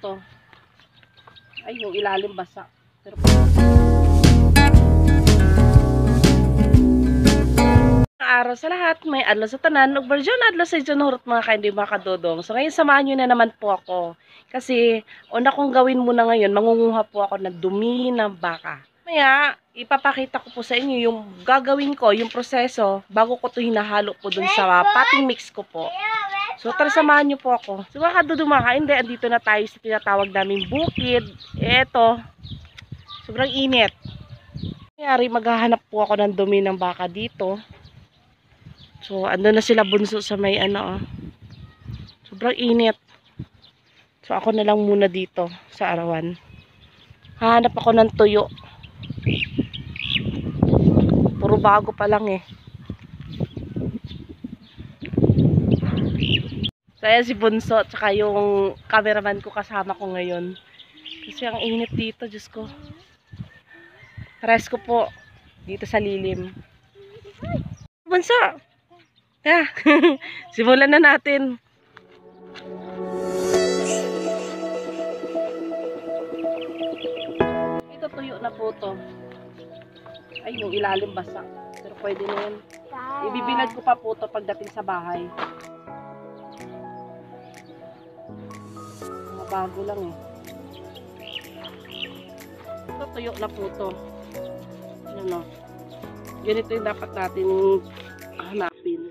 to. Ay, yung ilalim basa. Pero araw sa lahat, may adlaw sa tanan, ug barjon adlaw sa Junhurot mga kaindi mga kadodong. So ngayon samahan niyo na naman po ako. Kasi una kong gawin muna ngayon, mangunguha po ako ng dumi ng baka. Maya, ipapakita ko po sa inyo yung gagawin ko, yung proseso, bago ko to hinahalo po dun sa potting mix ko po. So tara samahan niyo po ako. So mga kadodong mga kaindi, andito na tayo sa tinatawag naming bukid. Eto, sobrang init. Kaya maghahanap po ako ng dumi ng baka dito. So, ando na sila bunso sa may ano, oh. Sobrang init. So, ako na lang muna dito sa arawan. Hahanap ako ng tuyo. Puro bago pa lang eh. So, ayan si bunso at saka yung cameraman ko kasama ko ngayon. Kasi ang init dito, Diyos ko. Rest ko po dito sa lilim. Bunso! Yeah. Simulan na natin. Ito tuyo na po to. Ay, yung ilalim basa. Pero pwede na yun. Ibibilad ko pa po to pagdating sa bahay. Mga bago lang eh. Ito tuyo na po to. Ano, ganito yung dapat natin hanapin.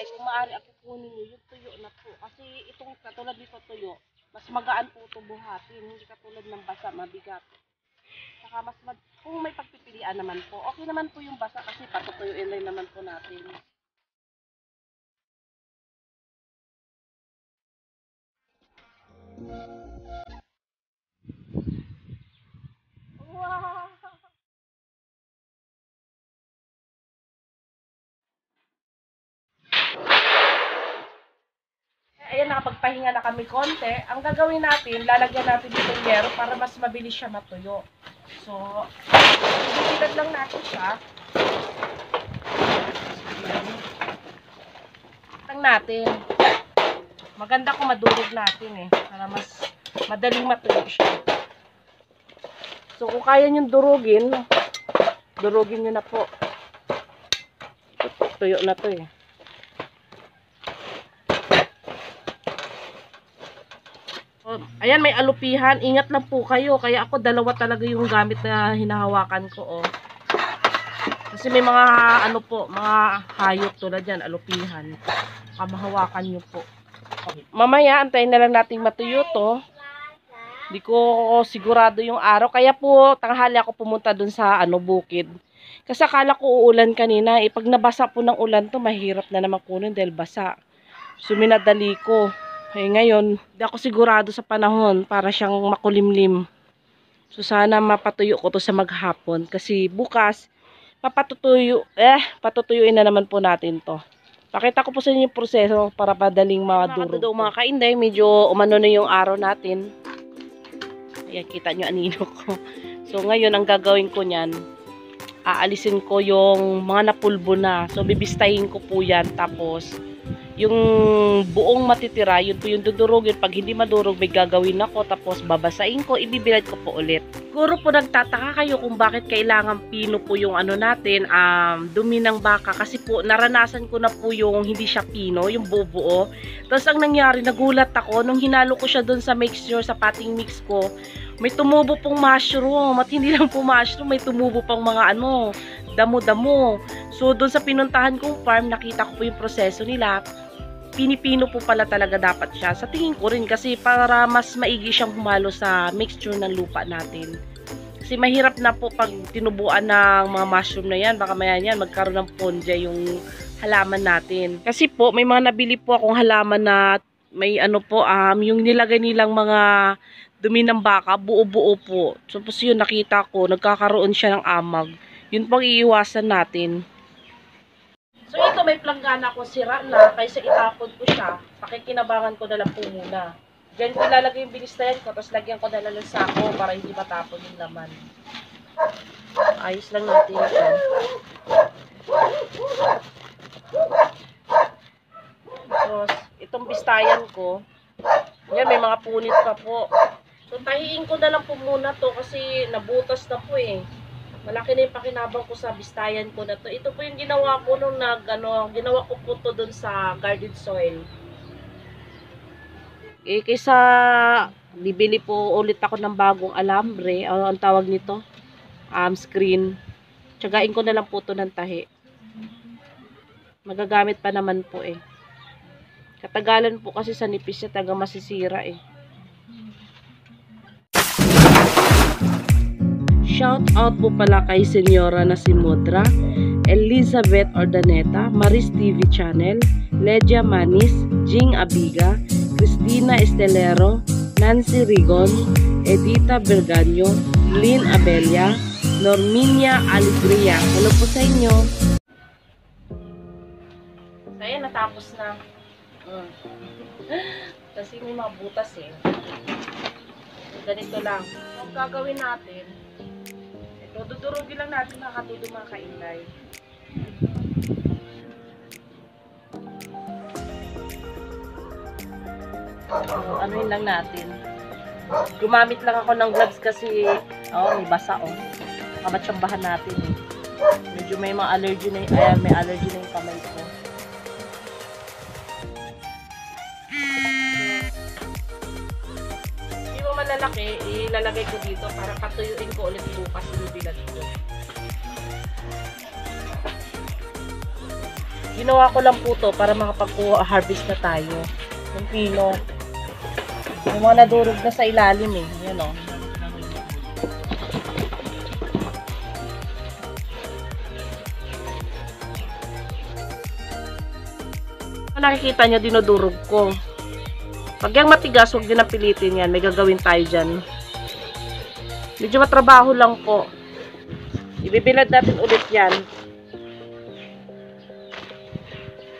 Kung maaari ako kunin nyo yung tuyo na po. Kasi itong katulad dito tuyo, mas magaan po ito buhatin. Hindi katulad ng basa, mabigat. Saka kung may pagpipilian naman po, okay naman po yung basa kasi patutuyuin rin naman po natin. Wow! Ayan, nakapagpahinga na kami konti. Ang gagawin natin, lalagyan natin dito yung yero para mas mabilis siya matuyo. So, ibibilad lang natin siya. Tang natin. Maganda kung madurog natin eh. Para mas madaling matuyo siya. So, kung kaya nyo durugin nyo na po. Tuyo na to eh. Ayan, may alupihan. Ingat lang po kayo. Kaya ako dalawa talaga yung gamit na hinahawakan ko. Oh. Kasi may mga ano po, mga hayop tulad yan, alupihan. Kamahawakan nyo po. Okay. Mamaya, antayin na lang natin matuyo to. Hindi ko sigurado yung araw. Kaya po, tanghali ako pumunta dun sa bukid. Kasi akala ko uulan kanina. Pag nabasa po ng ulan to, mahirap na naman kunin dahil basa. So, minadali ko. Eh ngayon, hindi ako sigurado sa panahon para siyang makulimlim. So sana mapatuyo ko to sa maghapon kasi bukas patutuyuin na naman po natin to. Pakita ko po sa inyo yung proseso para madaling madurog. Mga kainday, medyo umano na yung araw natin. Ayan, kita nyo anino ko. So ngayon, ang gagawin ko niyan, aalisin ko yung mga napulbo na. So bibistahin ko po yan, tapos yung buong matitira, yun po yung dudurugin. Pag hindi madurog, may gagawin ako. Tapos babasain ko, ibibilad ko po ulit. Siguro po nagtataka kayo kung bakit kailangan pino po yung natin, dumi ng baka. Kasi po naranasan ko na po yung hindi siya pino, yung buo-buo. Tapos ang nangyari, nagulat ako nung hinalo ko siya dun sa mixture, sa potting mix ko. May tumubo pong mushroom. At hindi lang po mushroom, may tumubo pang mga damo-damo. So doon sa pinuntahan kong farm, nakita ko po yung proseso nila. Pinipino po pala talaga dapat siya. Sa tingin ko rin kasi para mas maigi siyang humalo sa mixture ng lupa natin. Kasi mahirap na po pag tinubuan ng mga mushroom na yan. Baka maya yan magkaroon ng ponja yung halaman natin. Kasi po may mga nabili po akong halaman na may yung nilagay nilang mga dumi ng baka, buo-buo po. So yun nakita ko, nagkakaroon siya ng amag. Yun pang iiwasan natin. So ito may planggana ko sira na, kaysa itapon ko siya, pakikinabangan ko na lang po muna. Diyan ko lalagay yung binistayan ko, tapos lagyan ko na lang ng sako para hindi matapon yung laman. Ayos lang natin ito. Tapos, itong bistayan ko, yan, may mga punit pa po. So, tahiin ko na lang po muna to kasi nabutas na po eh. Malaki na yung pakinabang ko sa bistayan ko na to. Ito po yung ginawa ko nung ginawa ko po to dun sa garden soil. Eh, kaysa bibili po ulit ako ng bagong alambre, ang tawag nito, screen. Tsagain ko na lang po to ng tahi. Magagamit pa naman po eh. Katagalan po kasi sa nipis niya taga masisira eh. Shout out po pala kay Senyora na si Modra, Elizabeth Ordaneta, Maris TV Channel, Ledia Manis, Jing Abiga, Cristina Estelero, Nancy Rigon, Edita Berganyo, Lynn Abelia, Norminia Alegria. Hello po sa inyo. So, ayan, natapos na. Kasi may mga butas eh. Ganito lang. Ang gagawin natin, ito, dudurugin lang natin mga katudo mga kainday. So, anuin lang natin. Gumamit lang ako ng gloves kasi, may basa Kamatsambahan natin eh. Medyo may mga allergy na, may allergy na yung kamay ko. Hindi mo malalaki, ilalagay ko dito para patuyuin ko ulit bukas yung bilad ko. Ginawa ko lang po to para makapag-harvest na tayo. Yung pino. Yung mga nadurog na sa ilalim eh. Yan o. Nakikita nyo, dinudurog ko. Pag yung matigas, huwag din ang pilitin yan. May gagawin tayo dyan. Medyo matrabaho lang po. Ibibilad natin ulit yan.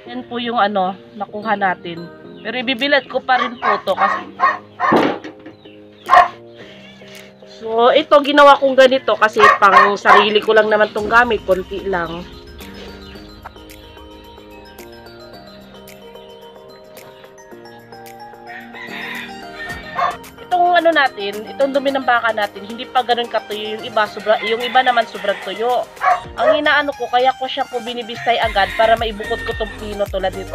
Yan po yung nakuha natin. Pero ibibilad ko pa rin po to kasi. So, ito ginawa kong ganito kasi pang sarili ko lang naman tong gamit. Konti lang. Natin, itong dumi ng baka natin, hindi pa ganun katuyo yung iba, yung iba naman sobrang tuyo. Ang inaano ko, kaya ko siya po binibistay agad para maibukod ko tong pino tulad dito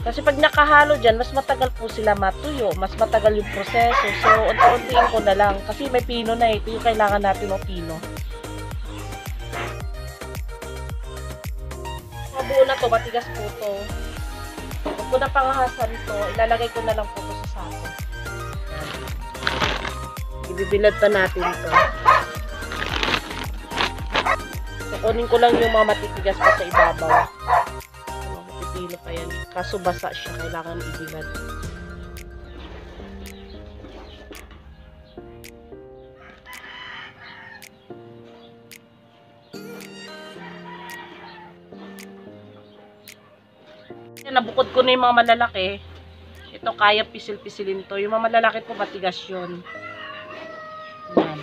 Kasi pag nakahalo dyan, mas matagal po sila matuyo, mas matagal yung proseso. So, unti-untiin ko na lang kasi may pino na ito yung kailangan natin ng pino. Mabuo na to, matigas po to. Huwag ko na pangahasan to, ilalagay ko na lang po to sa sako. Ibibilad pa natin ito. So, kunin ko lang yung mga matitigas pa sa ibabaw. Matipilo pa yan. Kaso basa siya. Kailangan ibilad. Yan, nabukod ko na yung mga malalaki. Ito kaya pisil-pisilin to. Yung mga malalaki po matigas yun. Yan.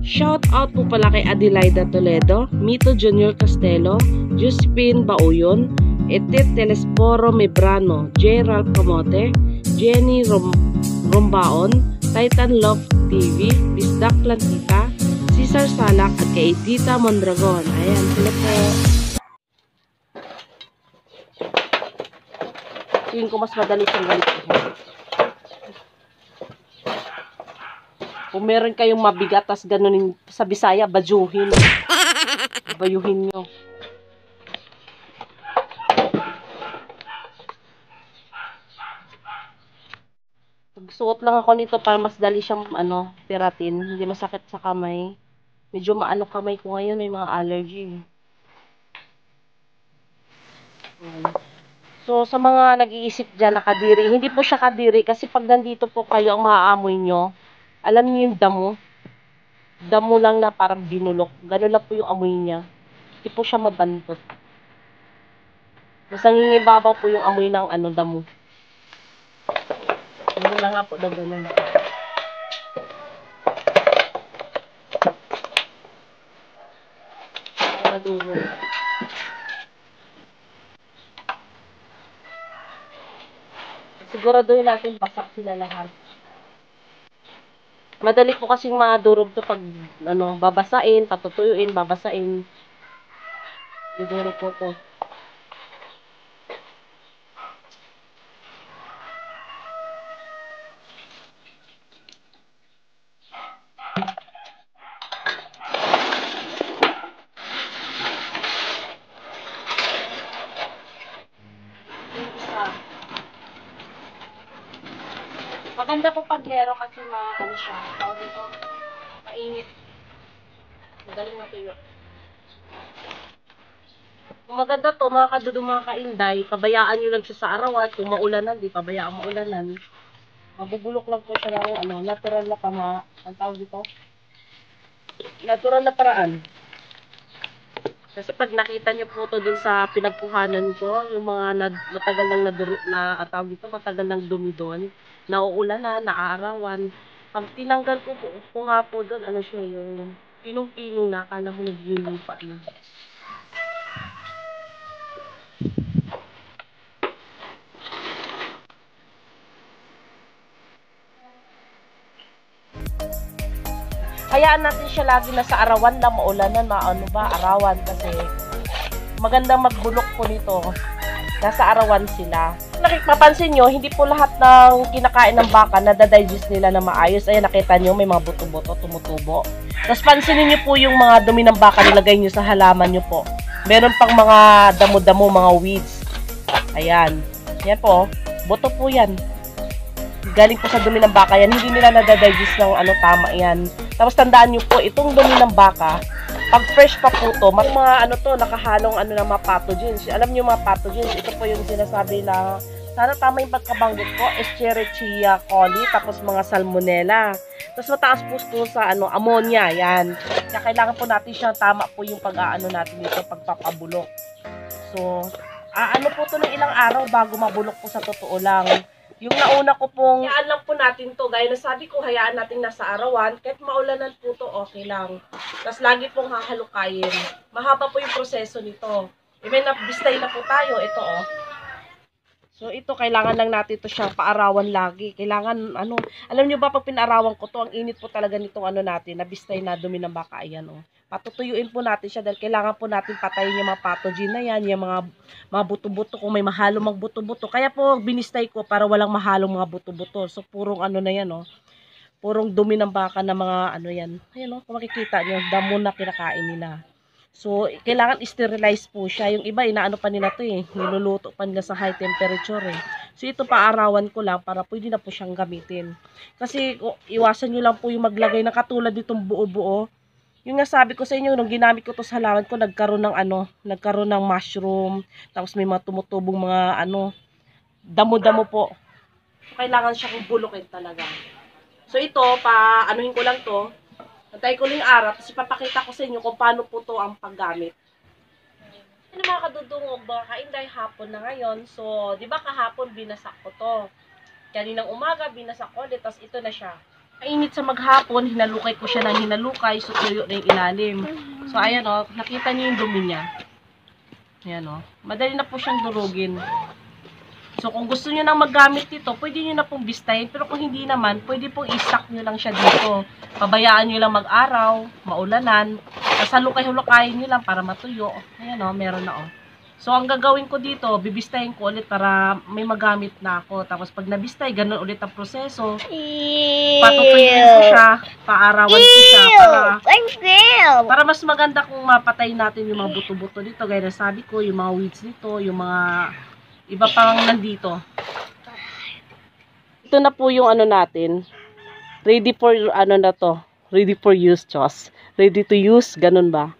Shout out po pala kay Adelaida Toledo, Mito Junior Castelo, Josephine Bauyon, Etet Telesporo Mebrano, Gerald Camote, Jenny Rombaon, Titan Love TV, Bisdak Plantita, Cesar Salak at kay Edita Mondragon. Ayan, sila po. Tingin ko mas madali siyang galituhin. Kung meron kayong mabigat, tas ganunin sa Bisaya, bajuhin. Bayuhin nyo. Magsuot lang ako nito para mas dali siyang piratin. Hindi masakit sa kamay. Medyo maano kamay ko ngayon, may mga allergy. So, sa mga nag-iisip dyan na kadiri, hindi po siya kadiri kasi pag nandito po kayo ang maaamoy nyo, alam niyo yung damo. Damo lang na parang binulok. Gano'n lang po yung amoy niya. Hindi po siya mabantot. Mas nangingibabaw po yung amoy ng damo. Gano'n lang nga po na gano'n. Maduro. Siguraduhin natin basak sila lahat. Madali po kasing madurog to pag babasain, patutuyuin, babasain. Dudurog po to. Maganda po pag lero kasi siya. Tawag dito, mainit. Madaling matuyo. Kung maganda to, mga kadudong mga kainday, pabayaan nyo lang siya sa arawan. Kung maulanan, di pabayaan maulanan. Mabubulok lang po siya ng natural na ang tawag dito? Natural na paraan. Kasi pag nakita niyo po to dun sa pinagkuhanan ko, yung mga matagal matagal nang dumi doon, nauulanan, naaarawan. Pag tinanggal ko nga po doon, siya yung pinong-pinong na, akala ko naglulupa na. Hayaan natin siya lagi na sa arawan lang, maulanan, arawan kasi magandang magbulok po nito. Nasa arawan sila. Mapansin nyo, hindi po lahat ng kinakain ng baka nadadigest nila na maayos. Ayan, nakita nyo, may mga buto-buto, tumutubo. Tapos pansinin nyo po yung mga dumi ng baka, nilagay nyo sa halaman nyo po. Meron pang mga damo-damo, mga weeds. Ayan. Yan po, buto po yan. Galing po sa dumi ng baka yan. Hindi nila nadadigest ng tama yan. Tapos tandaan nyo po, itong dumi ng baka, pag fresh pa po to, mga nakahalong ng mga pathogens. Alam nyo mga pathogens, ito po yung sinasabi na, sana tama yung pagkabanggit ko, Escherichia coli, tapos mga salmonella. Tapos mataas po ito sa ammonia, yan. Kaya kailangan po natin siya, tama po yung natin dito, pagpapabulok. So, po to ng ilang araw bago mabulok po sa totoo lang. Yung nauna ko pong, hayaan lang po natin to. Gaya na sabi ko, hayaan natin nasa arawan. Kahit maulanan po to, okay lang. Tapos lagi pong hahalukayin. Mahaba po yung proseso nito. May nabistay na po tayo. Ito So ito, kailangan lang natin ito siyang paarawan lagi. Kailangan, alam nyo ba pag pinarawan ko to, ang init po talaga nitong natin, nabistay na dumi ng baka, ayan Patutuyuin po natin siya dahil kailangan po natin patayin yung mga pathogen na yan, yung mga buto-buto, kung may mahalong mga buto-buto. Kaya po binistay ko para walang mahalong mga buto-buto. So purong na yan, purong dumi ng baka na mga yan. Ayan kung makikita nyo, damo na kinakain nila. So, kailangan sterilize po siya. Yung iba, pa nila to niluluto pa nila sa high temperature So, ito paarawan ko lang para pwede na po siyang gamitin. Kasi, iwasan nyo lang po yung maglagay na katulad ditong buo-buo. Yung nga sabi ko sa inyo, nung ginamit ko to sa halaman ko, nagkaroon ng mushroom, tapos may mga tumutubong mga damo-damo po. So, kailangan siyang bulukin talaga. So, ito, anuhin ko lang to. Antay ko lang araw, tapos ipapakita ko sa inyo kung paano po to ang paggamit. Mga kadudungog, baka kainday hapon na ngayon. So, di ba kahapon binasak ko to. Kaninang umaga binasak ko ulit, tapos ito na siya. Mainit sa maghapon, hinalukay ko siya ng hinalukay, so tuyo na yung ilalim. So, ayan o, nakita niyo yung dumi niya. Ayan o, madali na po siyang durugin. So, kung gusto niyo nang maggamit dito, pwede niyo na pong bistahin. Pero kung hindi naman, pwede pong i-stack niyo lang siya dito. Pabayaan niyo lang mag-araw, maulanan. Tapos halukay-hulukayin niyo lang para matuyo. Ayan o, meron na o. So, ang gagawin ko dito, bibistahin ko ulit para may magamit na ako. Tapos, pag nabistay, ganun ulit ang proseso. Patutuyuin ko siya, paarawan ko siya para mas maganda kung mapatay natin yung mga buto-buto dito. Gaya na sabi ko, yung mga weeds dito, yung mga iba pang nandito. Ito na po yung ano natin. Ready for ano na to. Ready for use, Diyos. Ready to use, ganun ba?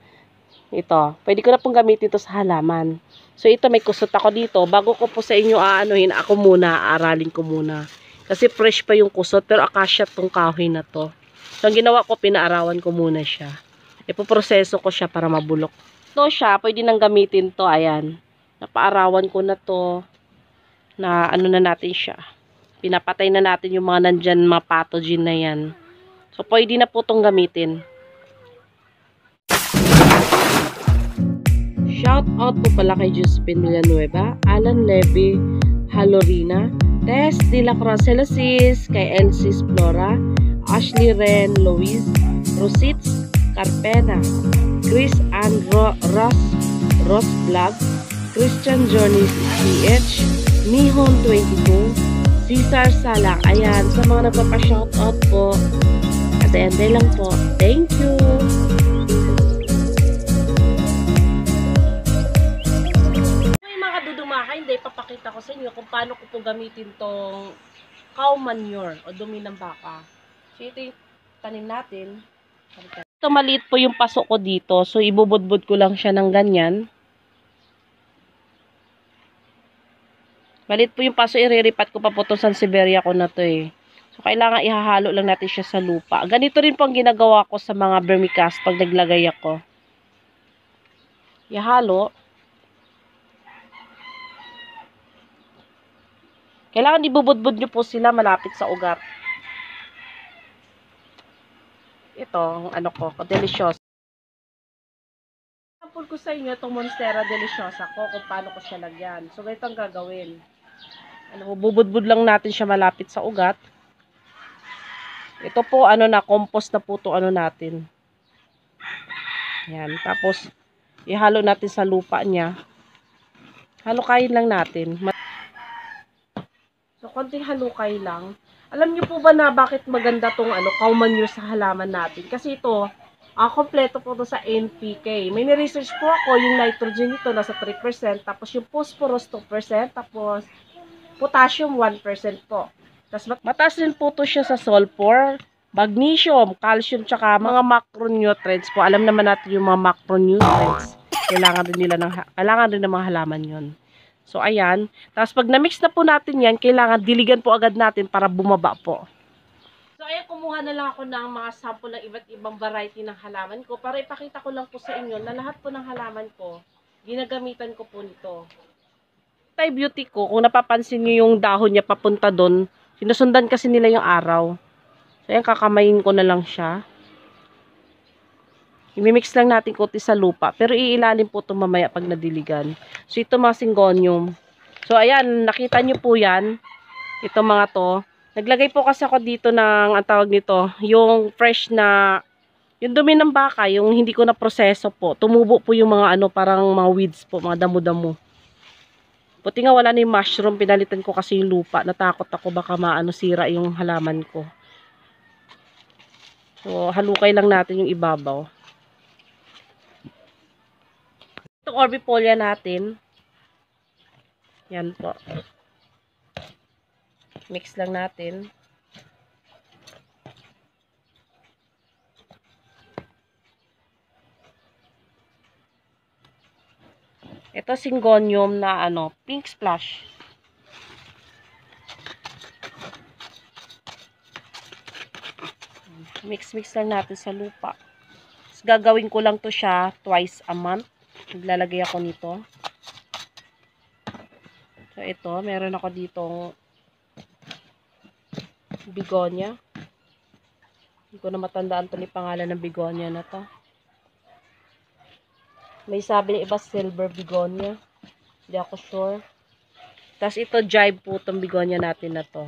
Ito, pwede ko na pong gamitin ito sa halaman. So, ito may kusot ako dito. Bago ko po sa inyo aanuhin, ako muna, aaralin ko muna. Kasi fresh pa yung kusot, pero akasya tong kahoy na to. So, ang ginawa ko, pinaarawan ko muna siya. Ipoproseso ko siya para mabulok. Ito siya, pwede nang gamitin to, ayan. Napaarawan ko na to, na ano na natin siya. Pinapatay na natin yung mga nandyan, mga pathogen na yan. So, pwede na po tong gamitin. Shout out po pala kay Josephine Villanueva, Alan Levy, Halorina, Tess de la Crocelasis, kay Elsis Flora, Ashley Ren, Louise, Rositz, Carpena, Chris and Ross Vlog, Christian Journeys PH, Mihon 22, Cesar Salak. Ayan, sa mga nagpapa-shout out po, ate-ante lang po. Thank you! Hindi, papakita ko sa inyo kung paano ko po gamitin tong cow manure o dumi ng baka. So, ito yung tanim natin. Ito, maliit po yung paso ko dito. So, ibubudbud ko lang siya ng ganyan. Maliit po yung paso, iriripat ko pa po itong Sansevieria ko na to eh. So, kailangan ihahalo lang natin siya sa lupa. Ganito rin po ang ginagawa ko sa mga vermicast pag naglagay ako. Ihalo. Kailangan ibubudbud nyo po sila malapit sa ugat. Ito, ano ko, deliciosa. Sample ko sa inyo itong Monstera Deliciosa ko kung paano ko siya lagyan. So, ganito ang gagawin. Ano, bubudbud lang natin siya malapit sa ugat. Ito po, ano na, compost na po ito, ano natin. Yan, tapos, ihalo natin sa lupa niya. Halukayin lang natin. So, konting halukay lang. Alam niyo po ba na bakit maganda tong cow manure sa halaman natin? Kasi ito, kompleto po to sa NPK. May ni-research po ako, yung nitrogen nito nasa 3%, tapos yung phosphorus 2%, tapos potassium 1% po. Tapos mataas din po to siya sa sulfur, magnesium, calcium, tsaka mga macronutrients po. Alam naman natin yung mga macronutrients. Kailangan din ng mga halaman yun. So, ayan. Tapos, pag na-mix na po natin yan, kailangan diligan po agad natin para bumaba po. So, ayan, kumuha na lang ako ng mga sample ng iba't ibang variety ng halaman ko para ipakita ko lang po sa inyo na lahat po ng halaman ko, ginagamitan ko po nito. Thai beauty ko, kung napapansin nyo yung dahon niya papunta doon, sinusundan kasi nila yung araw. So, ayan, kakamayin ko na lang siya. I-mix lang natin konti sa lupa. Pero iilalim po ito mamaya pag nadiligan. So, ito mga syngonium. So, ayan, nakita nyo po yan. Ito mga to. Naglagay po kasi ako dito ng, ang tawag nito, yung fresh na, yung dumi ng baka, yung hindi ko na proseso po. Tumubo po yung mga parang mga weeds po, mga damo-damo. Buti nga wala na yung mushroom. Pinalitan ko kasi yung lupa. Natakot ako baka sira yung halaman ko. So, halukay lang natin yung ibabaw. Itong orbifolia natin. Yan po. Mix lang natin. Ito syngonium na pink splash. Mix lang natin sa lupa. Tapos gagawin ko lang to siya twice a month. Naglalagay ako nito. So, ito. Meron ako ditong begonia. Hindi ko na matandaan to ni pangalan ng begonia na to. May sabi na iba silver begonia. Hindi ako sure. Tapos ito jive po itong begonia natin na to.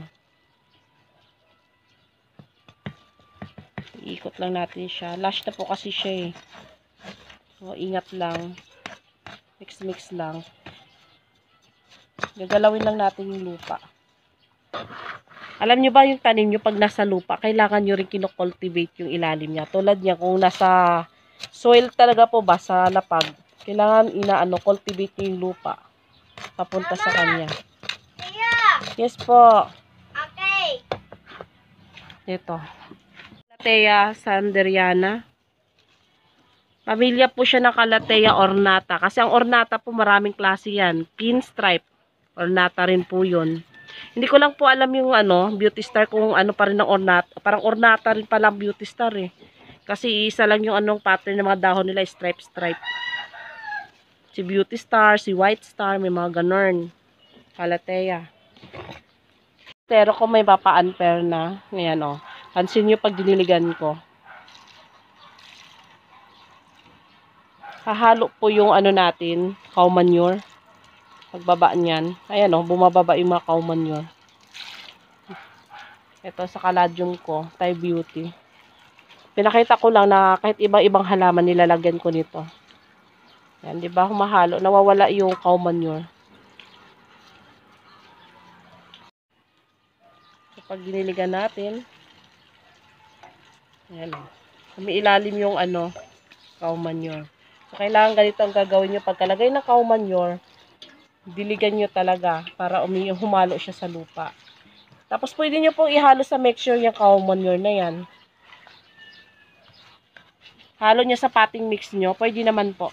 Iikot lang natin siya. Lash na po kasi siya eh. So, ingat lang. Mix lang. Gagalawin lang natin yung lupa. Alam nyo ba yung tanim nyo pag nasa lupa, kailangan nyo rin kinocultivate yung ilalim niya. Tulad niya kung nasa soil talaga po ba, sa lapag, kailangan cultivate nyo yung lupa. Papunta sa kanya. Yes po. Okay. Ito. Calathea sanderiana. Pamilya po siya ng Calathea ornata. Kasi ang ornata po maraming klase yan. Pinstripe. Ornata rin po yun. Hindi ko lang po alam yung beauty star kung ano pa rin ng ornata. Parang ornata rin pala ang beauty star eh. Kasi isa lang yung pattern ng mga dahon nila, stripe. Si beauty star, si white star, may mga ganon. Calathea. Pero kung may papa-unpair na, ngayon pansin nyo pag diniligan ko. Hahalo po yung natin, cow manure. Pagbaba niyan. Ayan bumababa yung mga cow manure. Ito sa kaladyong ko, Thai Beauty. Pinakita ko lang na kahit iba-ibang halaman nilalagyan ko nito. Yan, di ba? Humahalo, nawawala yung cow manure. So, pag diniligan natin, ayan umiilalim yung cow manure. So, kailangan ganito ang gagawin nyo. Pagkalagay ng cow manure, diligan nyo talaga para humalo siya sa lupa. Tapos pwede nyo pong ihalo sa mixture yung cow manure na yan. Halo nyo sa potting mix nyo, pwede naman po.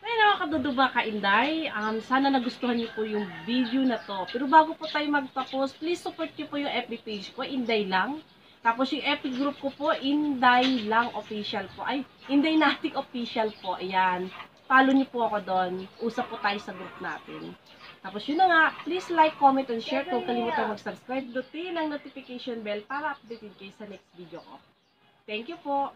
Ayun mga kaduduba kainday, sana nagustuhan nyo po yung video na to. Pero bago po tayo magtapos, please support nyo po yung FB page ko, Inday Lang. Tapos yung FB group ko po, Inday Lang Official po. Ay, Inday Natik Official po. Ayan. Follow nyo po ako doon. Usap po tayo sa group natin. Tapos yun na nga, please like, comment, and share. Kung kalimutan mag-subscribe, dutin ang notification bell para updated kayo sa next video ko. Thank you po.